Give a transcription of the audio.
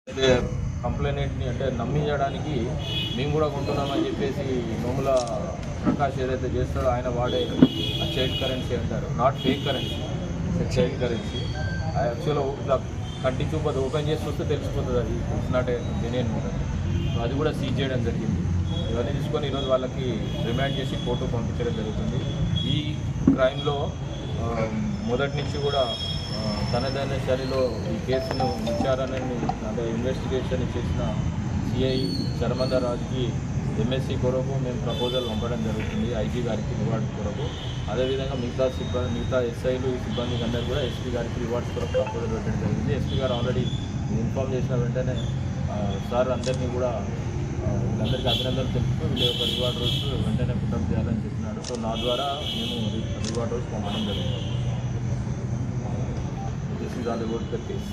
అయితే కంప్లైంట్ని అంటే నమ్మించడానికి మేము కూడా కొంటున్నామని చెప్పేసి నోముల ప్రకాష్ ఏదైతే చేస్తాడో ఆయన వాడే చైన్ కరెన్సీ అంటారు, not fake currency, chain currency. యాక్చువల్గా ఇట్లా కంటి చూపు అది ఓపెన్ చేసి వస్తే తెలిసిపోతుంది అది ఇట్స్ నాట్ ఏ జెన్యూన్ ఉంటుంది. సో అది కూడా సీజ్ చేయడం జరిగింది. ఇవన్నీ తీసుకొని ఈరోజు వాళ్ళకి రిమాండ్ చేసి కోర్టు పంపించడం జరుగుతుంది. ఈ క్రైమ్లో మొదటి నుంచి కూడా తనదైన శైలిలో ఈ కేసును విచారణని అంటే ఇన్వెస్టిగేషన్ చేసిన సిఐ శర్మందరాజ్కి ఎంఎస్సి కొరకు మేము ప్రపోజల్ పంపడం జరుగుతుంది, ఐజీ గారికి రివార్డ్స్ కొరకు. అదేవిధంగా మిగతా ఎస్ఐలు సిబ్బందికి అందరూ కూడా ఎస్పీ గారికి రివార్డ్స్ కొరకు ప్రపోజల్ పెట్టడం జరిగింది. ఎస్పీ గారు ఆల్రెడీ ఇన్ఫార్మ్ చేసిన వెంటనే సార్ అందరినీ కూడా వీళ్ళందరికీ అభినందనలు తెలుపుతూ వీళ్ళ యొక్క రివార్డ్ రోజు వెంటనే పుట్టప్ చేయాలని చెప్పినాడు. సో నా ద్వారా మేము రివార్డ్ రోజు పంపడం జరుగుతుంది. This is all about the case.